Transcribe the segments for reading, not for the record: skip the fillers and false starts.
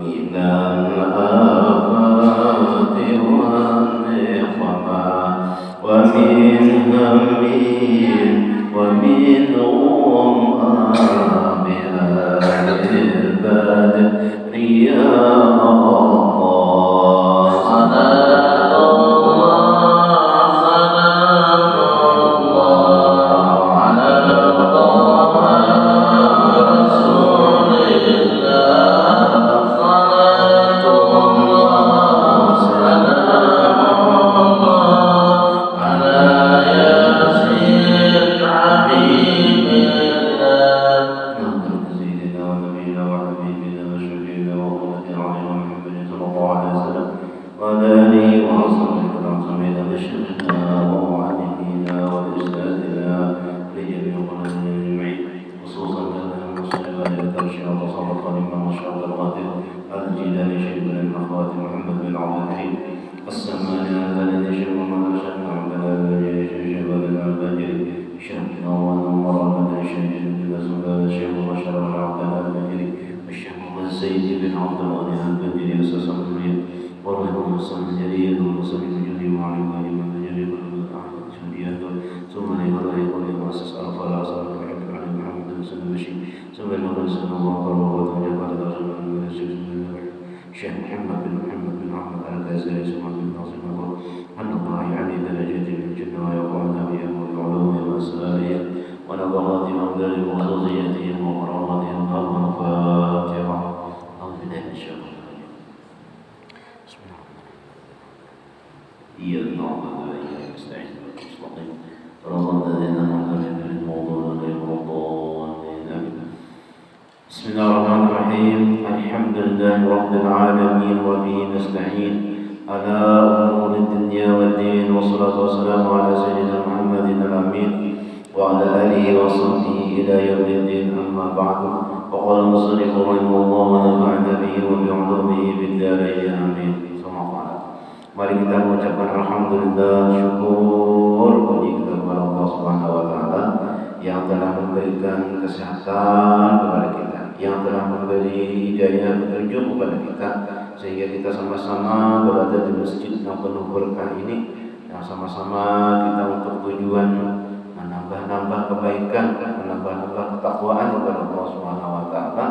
من الآفات والنقمة ومن هم ومن غم بأهل البدر يا الله صلاة الله سلام الله على طه رسول الله صلاة الله سلام الله على ياسين حبيب الله سيدنا ونبينا وحبيبنا وشفيعنا وقرة أعيننا محمد صلى الله عليه وسلم وعلى آله وصحبه الأعظمين بشرنا ومعلمينا وأستاذنا لجميع قرآننا أجمعين خصوصا لنا المسلم والترشيح وتصرف الإمام الشيخ القادر الجيلاني شيخ بن الخواتم محمد بن عبد الحليم السمان هذا الذي شيخ محمد شيخ محمد الباجري شيخ بن الباجري شيخ نوان مراد شيخ بن سلال شيخ بشر بن عبد الباجري الشيخ الزيد بن عبد الغني الباجري أساس الكلية ورحمه الصمد الجليل والمصلي الجليل وعلم الإمام الجليل أحمد شمديات ثم لغيره يقول مؤسس أرفع الأصل محمد علي محمد بن سلم بشير ثم المولى صلى الله عليه وسلم قال رسول الله الشيخ محمد بن أحمد الغزالي سبحانه بن ناصر المغرب أن الله يعني درجته في الجنة ويقعنا بهم والعلوم والأسرارهم ونبغات أمداد وخصوصيتهم وكراماتهم الفاتحة أعوذ بالله من الشيطان الرجيم بسم الله الرحمن الرحيم إياك نعبد وإياك نستعين المستقيم صراط الذين أنعمت عليهم غير المغضوب عليهم ولا الضالين آمين بسم الله الرحمن الرحيم الحمد لله رب العالمين وبه نستعين على أمور الدنيا والدين والصلاة والسلام على سيدنا محمد الأمين وعلى آله وصحبه إلى يوم الدين أما بعد وقال المصنف رحمه الله ونفعنا به وبعلومه بالدارين آمين ثم قال mari kita mengucapkan alhamdulillah syukur puji kita kepada Allah Subhanahu wa taala yang telah memberikan kesehatan kepada kita, yang telah memberi hidayah petunjuk kepada kita sehingga kita sama-sama berada di masjid yang penuh berkah ini, yang sama-sama kita untuk tujuan menambah kebaikan, menambah ketakwaan kepada Allah Subhanahu wa taala.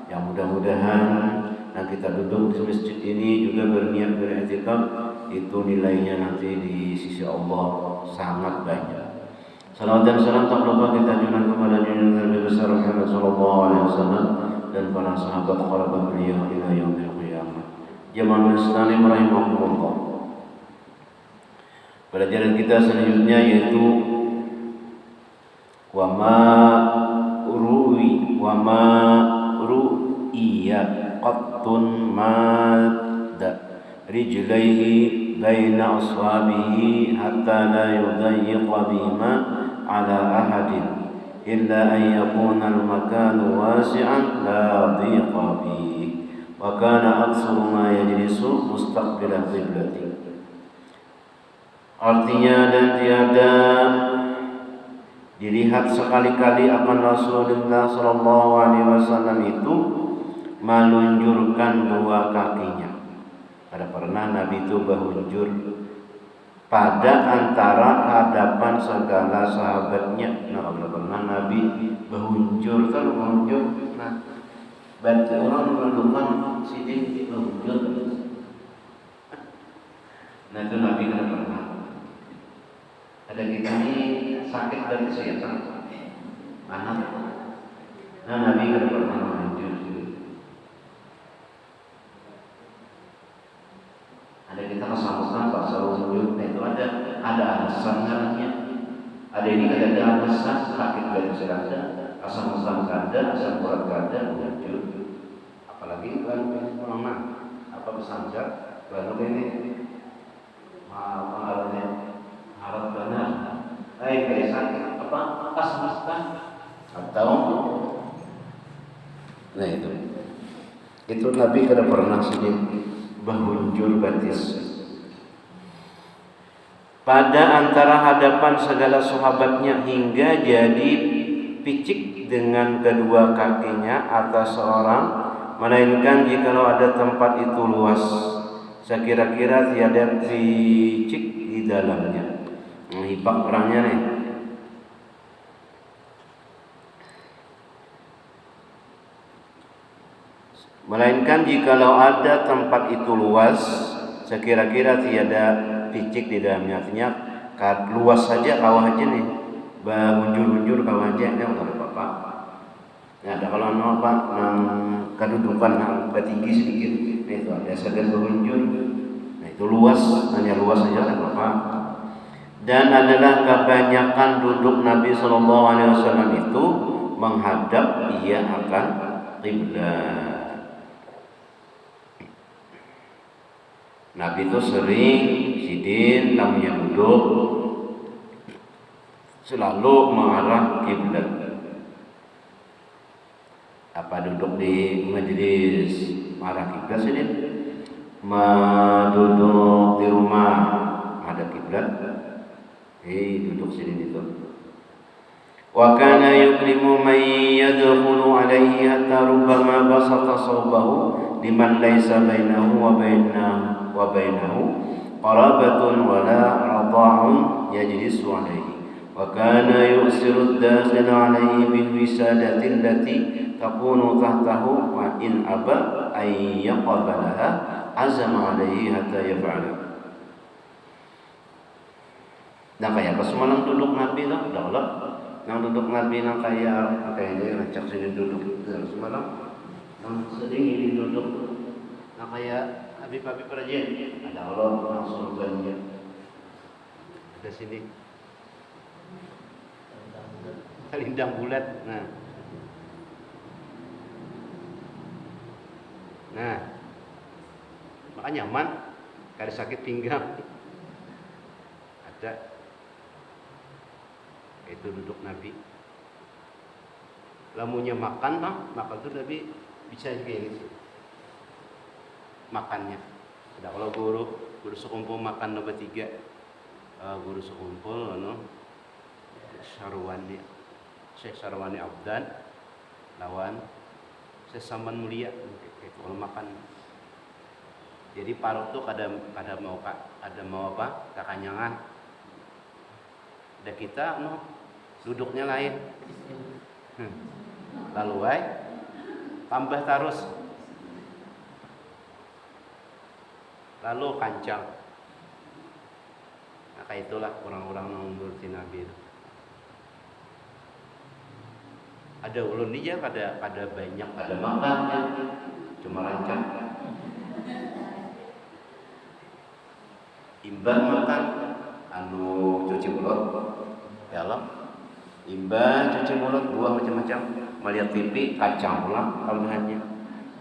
Yang mudah-mudahan yang kita duduk di masjid ini juga berniat beriktikaf itu nilainya nanti di sisi Allah sangat banyak. Salawat dan salam tak lupa kita ajukan kepada junjungan Nabi besar Muhammad sallallahu alaihi wasallam dan para sahabat kerabat beliau ila yaumil qiyamah. Jamaah muslimin rahimakumullah. Pelajaran kita selanjutnya yaitu wa ma ru'iya qattun madda rijlaihi baina ashabihi hatta la yudayyiqa bihima ala ahadin illa an yakuna al-makanu wasi'an la dhiqa bihi wa kana aktsaru ma yajlisu mustaqbilal qiblati. Artinya dan tiada dilihat sekali-kali akan Rasulullah sallallahu alaihi wasallam itu melunjurkan dua kakinya. Ada pernah Nabi itu berunjur pada antara hadapan segala sahabatnya. Nah, ada pernah Nabi berunjur kan berunjur. Nah, berarti orang menentukan sidin berunjur. Nah, itu Nabi tidak pernah. Ada kita ini sakit dari kesehatan. Mana? Nah, Nabi tidak pernah berunjur. Ada kita kesamukan pas selalu itu ada alasannya. Ada ini ada alasan sakit dari kesehatan, asam urat ada, asam urat ada, berunjur. Apalagi kan ulama apa pesan zat baru ini pengaruhnya harap benar. Kayak sakit apa asam urat atau nah itu Nabi kada pernah sedih bahunjur batis pada antara hadapan segala sahabatnya hingga jadi picik dengan kedua kakinya atas seorang, melainkan jikalau ada tempat itu luas, sekira-kira tiada picik di dalamnya. Hibak orangnya nih. Melainkan jikalau ada tempat itu luas, sekira-kira tiada picik di dalamnya. Artinya luas saja kawah aja nih, bahunjur-hunjur kawah aja, ini nggak ada apa-apa. Ya, ada kalau apa, kedudukan yang tinggi sedikit, nah itu ada segan bahunjur. Nah itu luas, hanya luas saja nggak apa-apa. Dan adalah kebanyakan duduk Nabi SAW itu menghadap ia akan qiblat. Nabi itu sering sidin namanya duduk selalu mengarah kiblat. Apa duduk di majelis mengarah kiblat sidin? Duduk di rumah ada kiblat. Duduk sidin itu. Wa kana yukrimu man yadkhulu alaihi hatta rubbama basata sawbahu liman laysa bainahu wa bainahu qarabatun wala radha'un yajlisu alaihi wa kana yusiru ad-dakhil alaihi bil wisadati allati takunu tahtahu wa in aba ay yaqbalaha azama alaihi hatta yaf'ala. Nah kayak pas semalam duduk Nabi lah, dah yang duduk Nabi yang kayaknya ngecek sini duduk semalam, yang sering ini duduk, yang kayak Habib-Habib Rajen, ada Allah langsung belanja, ada sini, lindang bulat, nah, makanya nyaman, kada sakit pinggang, ada. Itu duduk Nabi. Lamunya makan tuh Nabi bisa kayak gitu. Makannya. Ada kalau guru sekumpul makan nomor 3. Guru sekumpul Syekh Sarwani Abdan lawan Syekh Saman Mulia itu kalau makan. Jadi paruh tuh kada mau apa? Kekanyangan. Ada kita duduknya lain. Lalu tambah terus. Lalu kancang. Nah kayak itulah orang-orang yang nuruti Nabi itu. Ada ulun dia pada banyak, pada makan ya. Cuma rancang. Imbang makan cuci mulut. Ya Allah. Imbang cuci mulut, buah macam-macam. Melihat TV, kacang pulang tambahannya.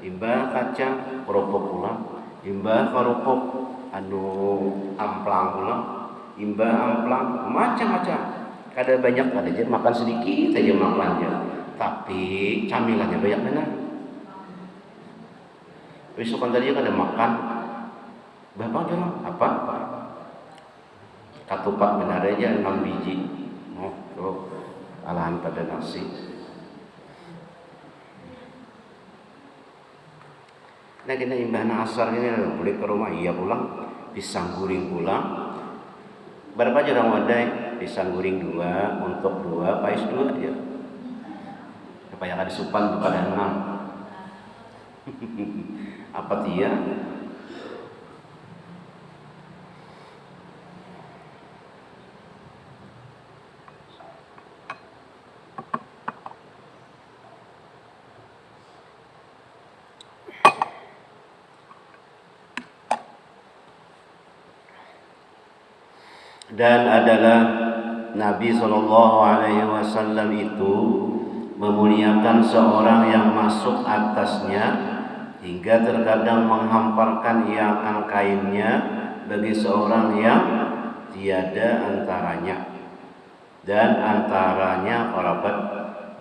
Imbang kacang, kerupuk pulang. Imbang kerupuk, amplang pulang. Imbang amplang, macam-macam. Kada banyak, kada aja makan sedikit aja makannya. Tapi camilannya banyak benar. Besokan tadi kada makan. Bapak bilang apa? Katupat benar aja 6 biji. Alahan pada nasi. Nah kita imbahna asar ini boleh ke rumah, iya pulang, pisang guring pulang. Berapa aja orang wadai? Pisang guring 2, untuk 2, pais 2 aja. Supaya ada supan pada 6. Apa dia? Dan adalah Nabi SAW itu memuliakan seorang yang masuk atasnya hingga terkadang menghamparkan ia akan kainnya bagi seorang yang tiada antaranya dan antaranya kerabat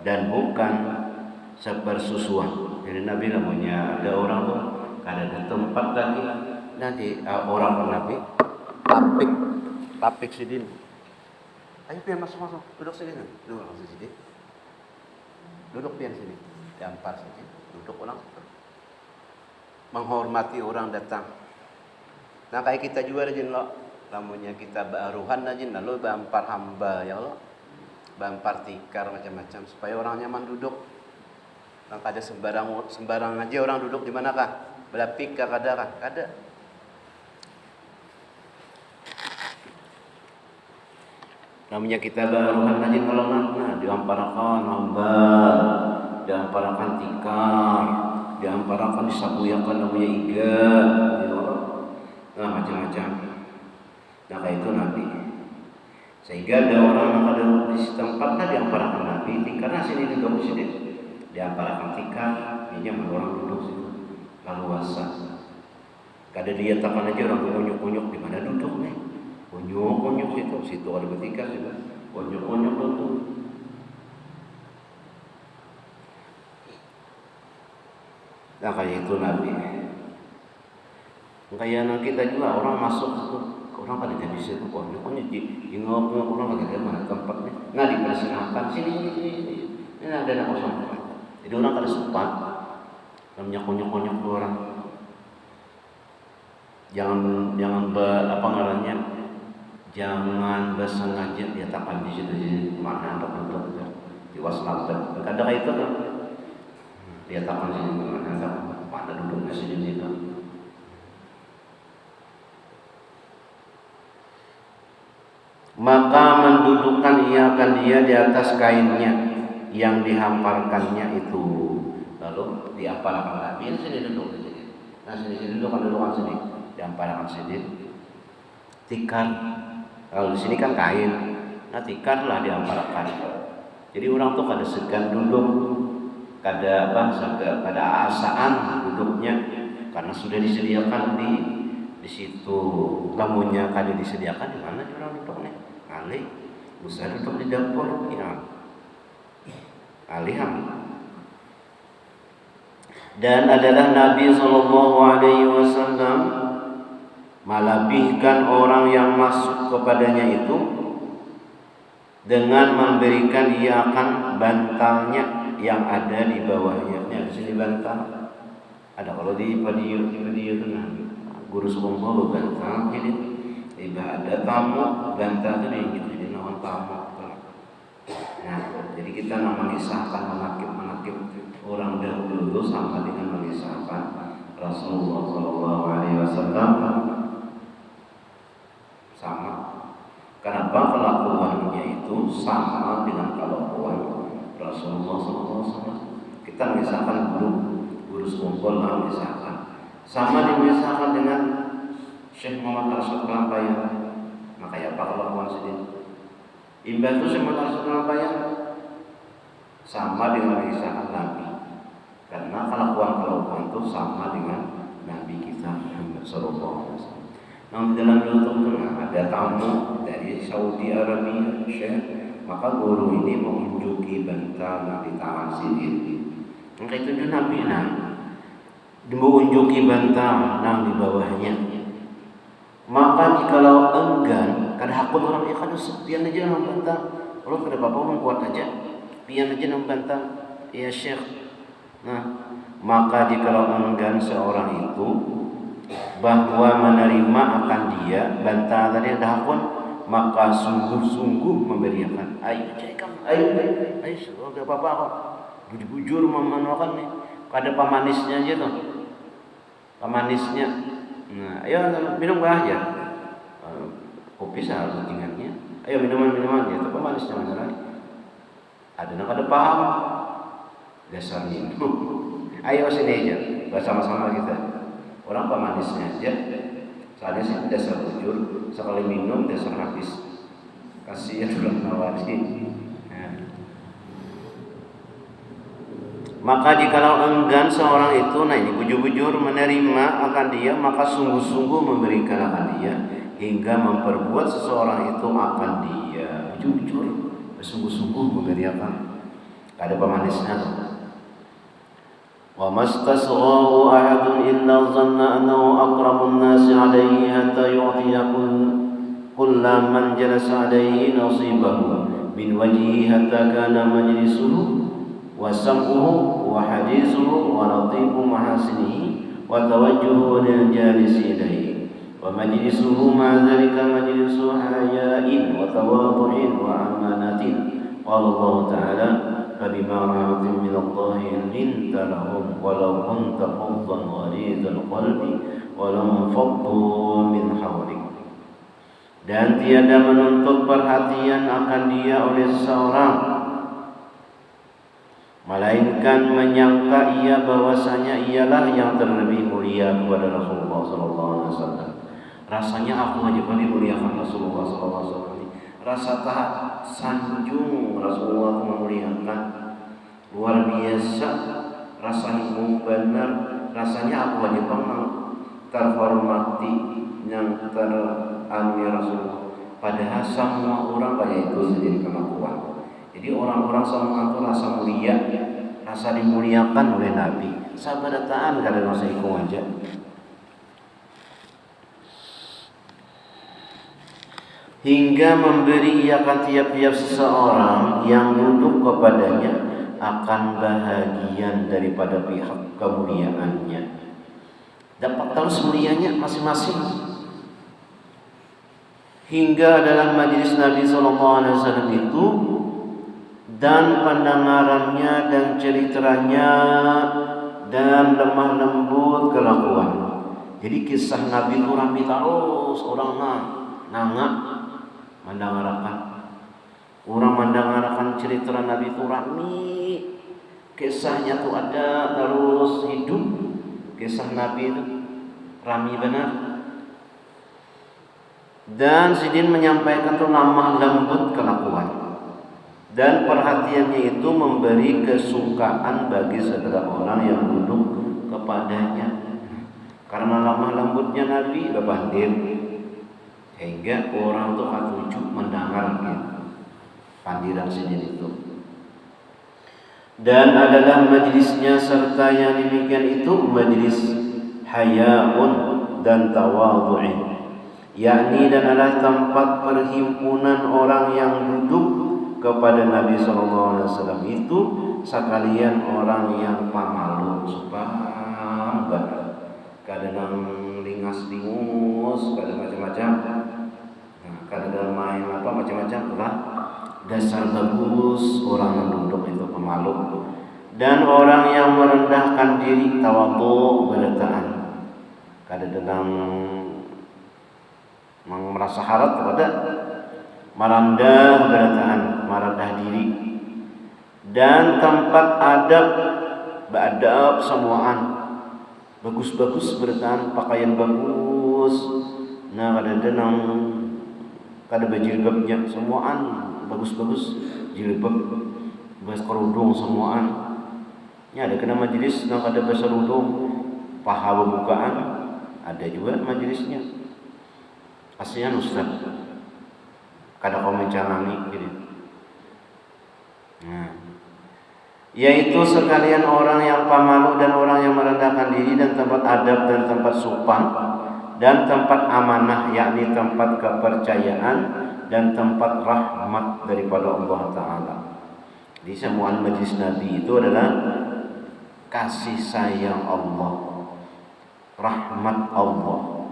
dan bukan sepersusuan. Jadi Nabi namanya ada orang tuh kada ada tempat lagi nanti orang Nabi tapik sidin. Ayo pian masuk duduk sini. Duduk sini. Duduk pian sini. Diampar saja. Duduk orang. Menghormati orang datang. Nah kayak kita juga rajin lo. Lamunya kita baruhan rajin lalu bampar hamba ya Allah. Bampar tikar macam-macam supaya orang nyaman duduk. Nah kada sembarang aja orang duduk di manakah? Belapik kah kada kah? Kada. Namanya kita baruhan rajin kalau nah diamparakan hamba, diamparakan tikar, diamparakan disabuyakan namanya iga, ya Allah. Nah macam-macam. Nah kayak itu Nabi. Sehingga ada orang yang ada di tempatnya diamparakan Nabi, tikarnya sini duduk di sini. Diamparakan tikar, ini orang duduk situ. Lalu wasa. Kada dia takan aja orang kunyuk-kunyuk di mana duduk nih. Kunyuk situ ada bertikar juga. Kunyuk duduk. Nah kayak itu Nabi. Kayak kita juga orang masuk itu orang pada jadi situ kunyuk ingop orang lagi mana tempatnya. Nah dipersilahkan sini. Ini ada anak kosong. Jadi orang kada sempat. Namanya kunyuk orang. Jangan apa ngarannya? Jangan bersengaja diatakan di situ mana untuk diwaslamkan. Kadang kayak itu kan. Diatakan di mana duduk di sini kan. Maka mendudukkan ia akan dia di atas kainnya yang dihamparkannya itu. Lalu dihamparkan Nabi sini duduk di sini. Nah sini duduk sini. Dihamparkan sini. Tikar. Kalau di sini kan kain. Nah tikar lah dihamparkan. Jadi orang tuh kada segan duduk, kada asaan duduknya karena sudah disediakan di situ. Lamunnya kada disediakan di mana orang duduknya? Alih, usah duduk di dapur, ya. Aliham. Dan adalah Nabi SAW melebihkan orang yang masuk kepadanya itu dengan memberikan ia akan bantalnya yang ada di bawahnya. Ini di sini bantal. Ada kalau di padiu itu nah guru sekolah bantal jadi ibadah tamu bantal itu jadi nawan tamu. Nah, jadi kita mengisahkan menakib orang dahulu itu sama dengan mengisahkan Rasulullah SAW sama. Kenapa kelakuannya itu sama dengan kelakuan Rasulullah SAW? Kita mengisahkan guru sekolah lah mengisahkan. Sama dimisahkan dengan Syekh Muhammad Arsyad Kelampayan. Makanya apa kelakuan sedih? Imbah itu Syekh Muhammad Arsyad Kelampayan sama dengan mengisahkan Nabi. Karena kelakuan itu sama dengan Nabi kita Muhammad SAW. Nah, dalam YouTube ada tamu dari Saudi Arabia, Syekh, maka guru ini mengunjungi bantal di tangan sendiri. Maka itu dia Nabi mengunjungi bantal yang di bawahnya. Maka jikalau enggan, kada hakun orang yang kada sepian aja nang bantal. Kalau kada apa-apa kuat aja, pian aja nang bantal. Ya Syekh. Nah, maka jikalau enggan seorang itu bahwa menerima akan dia bantal tadi ada hakun, maka sungguh-sungguh memberikan. Ayo sudah apa-apa kok. Bujur memanuakan nih. Ada pemanisnya aja tuh. Pemanisnya. Nah, ayo minum aja. Kopi satu tinggalnya. Ayo minuman ya, itu pemanisnya mana? Ada yang kada paham. Dasarnya. Ayo sini aja, bersama-sama kita. Orang pemanisnya aja. Soalnya sih dasar bujur, sekali minum dasar habis. Kasihan orang nawari. Maka jikalau enggan seorang itu, nah ini bujur-bujur menerima akan dia, maka sungguh-sungguh memberikan akan dia, hingga memperbuat seseorang itu akan dia. Bujur-bujur, sungguh-sungguh memberikan. Ada pemanisnya. Wa mastasghahu ahadun illa dhanna annahu akramun nasi alaihi hatta yu'tiya kulla man jalasa alaihi nasibahu min wajhihi hatta kana majlisuhu wa sam'uhu wa hadithuhu wa latifu mahasinihi wa tawajjuhu lil jalisi ilaihi wa majlisuhu ma dzalika majlisu hayain wa tawadhu'in wa amanatin. Qala Allah Ta'ala فبما رحمة من الله لنت لهم ولو كنت فظا غليظ القلب ولانفضوا من حولك. Dan tiada menuntut perhatian akan dia oleh seseorang, melainkan menyangka ia bahwasanya ialah yang terlebih mulia kepada Rasulullah SAW. Rasanya aku aja dimuliakan Rasulullah SAW. Rasa sanjung Rasulullah memuliakan, luar biasa, rasa ilmu benar, rasanya aku aja terhormati yang teranu Rasulullah. Padahal semua orang kayak itu sendiri kemampuan. Jadi orang-orang semua itu rasa mulia, rasa dimuliakan oleh Nabi. Sabarataan kada rasa ikut aja. Hingga memberi akan tiap-tiap seseorang yang duduk kepadanya akan bahagian daripada pihak kemuliaannya. Dapat terus mulianya masing-masing. Hingga dalam majlis Nabi SAW itu dan pendengarannya dan ceritanya dan lemah lembut kelakuan. Jadi kisah Nabi itu rame terus, orang nangak mendengarkan cerita Nabi itu rame, kisahnya tuh ada terus hidup, kisah Nabi itu rame benar. Dan Sidin menyampaikan tuh lemah lembut kelakuan dan perhatiannya itu memberi kesukaan bagi segala orang yang duduk kepadanya. Karena lemah lembutnya Nabi berbandir, sehingga orang tuh katuju mendengar pandiran Sidin itu. Dan adalah majlisnya serta yang demikian itu majlis hayaun dan tawadhu'in, yakni dan adalah tempat perhimpunan orang yang duduk kepada Nabi SAW itu sekalian orang yang pamalu, subhanallah, kadang lingas lingus, kadang macam-macam, kadang main apa macam-macam lah. Dasar bagus orang yang duduk itu pemalu, dan orang yang merendahkan diri, tawadhu, beletaan, kadang merasa harap kepada merendah beletaan, merendah diri, dan tempat adab semuaan, bagus-bagus beletaan, pakaian bagus, kadang kada bajilbabnya semuaan bagus-bagus, jilbab, bas kerudung semuaan. Ya ada kena majelis nang kada bas kerudung, paha bukaan, ada juga majelisnya. Aslinya ustaz, kada kau mencanangi gitu. Yaitu sekalian orang yang pamalu dan orang yang merendahkan diri, dan tempat adab dan tempat sopan dan tempat amanah, yakni tempat kepercayaan dan tempat rahmat daripada Allah Ta'ala. Di semua majlis Nabi itu adalah kasih sayang Allah, rahmat Allah.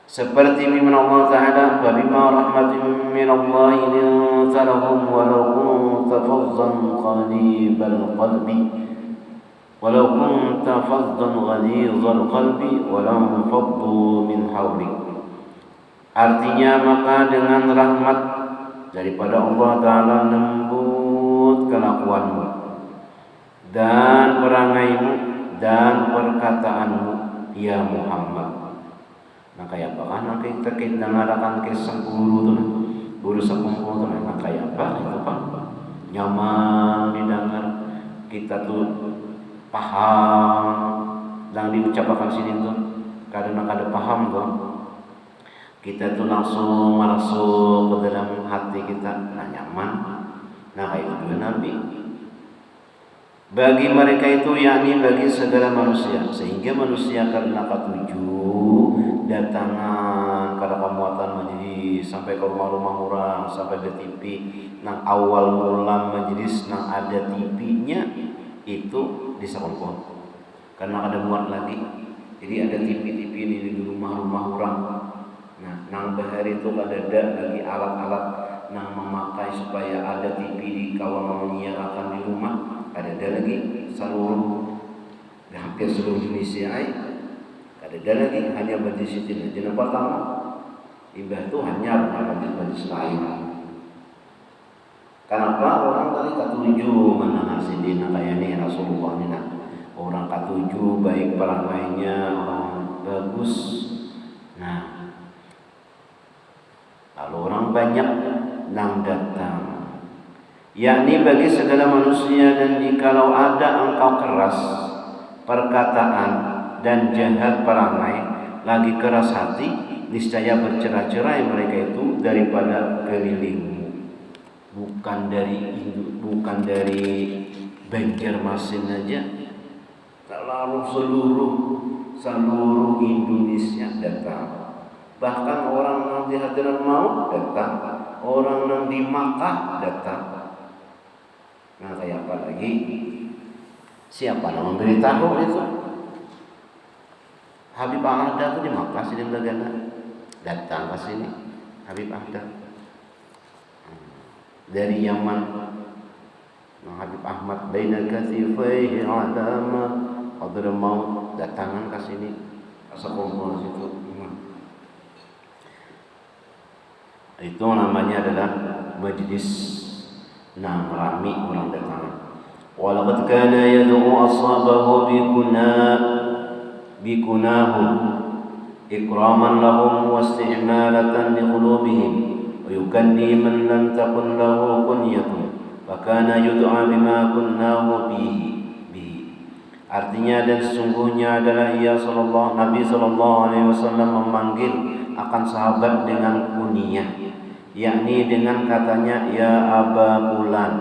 Seperti firman Allah Ta'ala, "Fabima rahmatin min Allah linta lahum walau kunta fazzan ghalibal qalbi walau kunta fazzan ghalizal qalbi walau faddu min hawlik." Artinya, maka dengan rahmat daripada Allah Ta'ala lembut kelakuanmu dan perangaimu dan perkataanmu, ya Muhammad. Nah kayak apa kan kita dengarkan kisah guru sepupu tuh, nah kayak apa itu Pak, nyaman didengar, kita tuh paham dan diucapkan sini tuh, kadang kada paham tuh, kita tuh langsung masuk ke dalam hati kita, nah nyaman. Nah kayak itu juga Nabi bagi mereka itu, yakni bagi segala manusia, sehingga manusia karena ketujuh datangan kada kamuatan majelis sampai ke rumah-rumah orang sampai ada TV nang awal mula majelis nang ada TV-nya itu disangkut karena ada muat lagi. Jadi ada TV-TV ini di rumah-rumah orang. Nah, nang bahari itu kada ada lagi alat-alat nang memakai supaya ada TV di kawan menyiarkan di rumah. Kada ada lagi hampir seluruh Indonesia kada ada lagi, hanya majlis itu aja yang pertama. Imbah itu hanya majlis lain. Kenapa orang tadi ketujuh mana sidina kayak ini Rasulullah ini orang ketujuh baik peranainya orang bagus. Nah, lalu orang banyak nang datang, yakni bagi segala manusia, dan jikalau ada engkau keras perkataan dan jahat perangai lagi keras hati, niscaya bercerai-cerai mereka itu daripada kelilingmu, bukan dari Banjarmasin aja, lalu seluruh Indonesia datang. Bahkan orang yang di Hadramaut datang, orang yang di Makkah datang. Nah, kayak apa lagi? Siapa yang memberitahu itu? Habib Ahmad itu di Makkah sini datang ke sini. Habib Ahmad dari Yaman. Nah, Habib Ahmad baina katifaihi alama Hadramaut datangan ke sini. Asal kumpul situ. Itu namanya adalah majlis nang rami orang datang. Walaqad kana yad'u ashabahu bikunahu ikraman lahum wa isti'malatan li qulubihim wa yukanni man lam takun lahu kunyatun fa kana yud'a bima kunnahu bihi. Artinya, dan sesungguhnya adalah Nabi sallallahu alaihi wasallam memanggil akan sahabat dengan kunyah, yakni dengan katanya ya Aba Fulan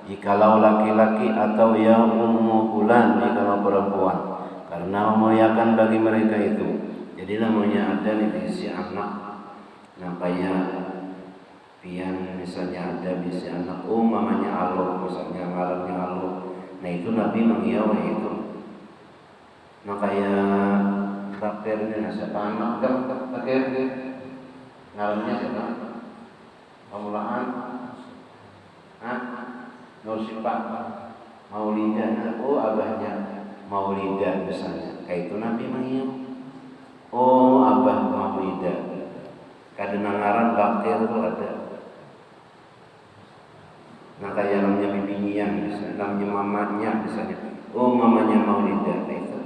jikalau laki-laki atau ya Ummu Fulan jikalau perempuan, karena memuliakan bagi mereka itu. Jadi namanya ada divisi anak, namanya pian misalnya ada divisi anak, mamanya Alo misalnya, ngarannya Alo. Nah itu Nabi mengiau itu. Nah kayak bakternya siapa anak kan bakter ngarannya siapa? Pamulaan, Nursipa, Maulidah, abahnya Maulidah misalnya, kayak itu Nabi mengiau. Abah Maulidah, kadang-kadang bakter itu ada. Nah kayak namanya bibinya, misalnya namanya mamanya misalnya, mamanya Maulidah, kayak itu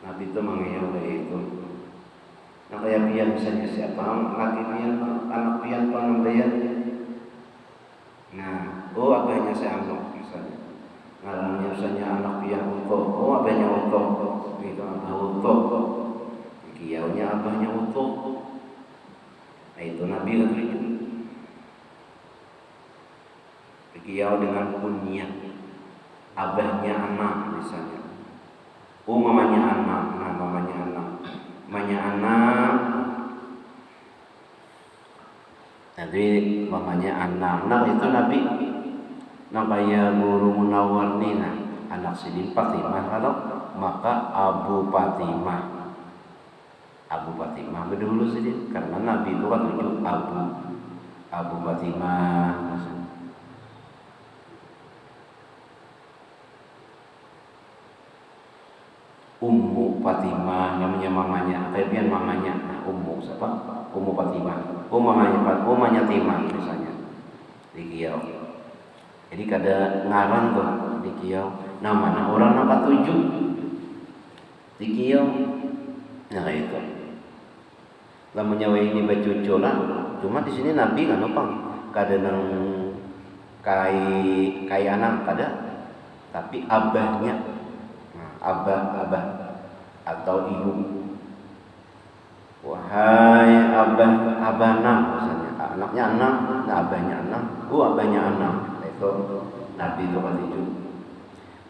Nabi itu mengiau kayak itu. Nah kayak pian misalnya siapa? Laki pian, anak pian penambayan. Nah, abahnya seanak misalnya. Ngarannya misalnya anak pian Uto. Abahnya Uto. Gitu, abah Uto. Kiaunya abahnya Uto. Nah itu Nabi itu. Kiau dengan kunyah. Abahnya anak misalnya. Mamanya anak. Nah mamanya anak. Mamanya anak. Jadi mamanya anak. Nah itu Nabi. Namanya Guru Munawar nih, anak Sidin Fatimah kalau maka Abu Fatimah. Abu Fatimah berdulu Sidin karena Nabi itu kan tujuh Abu Fatimah. Ummu Fatimah namanya mamanya, kemudian mamanya Ummu siapa? Ummu Fatimah. Mamanya Timah misalnya di Kiau. Jadi kada ngaran tuh di Kiau. Namanya orang nampak tujuh di Kiau. Nah itu. Namanya ini bacucu lah. Cuma di sini Nabi kan opang kada nang kai anak kada, tapi abahnya. Abah atau ibu. Wahai abah enam misalnya, anaknya enam, abahnya enam, abahnya enam. Itu Nabi itu kan itu.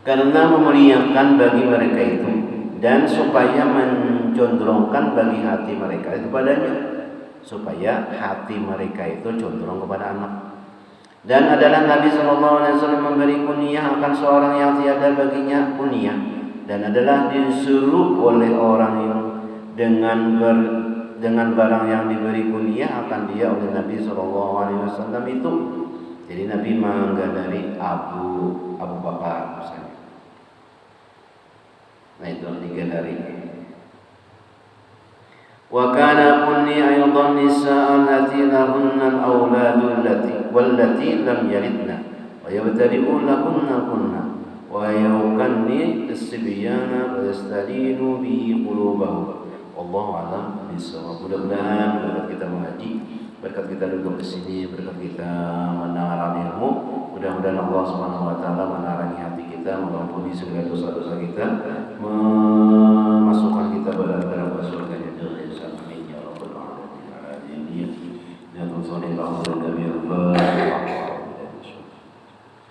Karena memuliakan bagi mereka itu dan supaya mencondrongkan bagi hati mereka itu padanya, supaya hati mereka itu condong kepada anak. Dan adalah Nabi SAW memberi kunyah akan seorang yang tiada baginya kunyah, dan adalah disuruh oleh orang yang dengan barang yang diberi kunyah akan dia oleh Nabi SAW itu. Jadi Nabi menggadari Abu Bakar misalnya. Nah itu digadari. Wa kana kunni aydan nisa'an allati lahunna al-awladu wallati lam yalidna wa yabtadi'u lahunna kunna wa yukanni as-sibyana wa yastadinu bihi qulubahum. Wallahu a'lam bishawab. Mudah-mudahan berkat kita mengaji, berkat kita duduk di sini, berkat kita mendengar ilmu, mudah-mudahan Allah Subhanahu wa taala menarangi hati kita, mengampuni segala dosa-dosa kita, memasukkan kita dalam surga-Nya. Amin ya rabbal alamin. Ya Tuhan,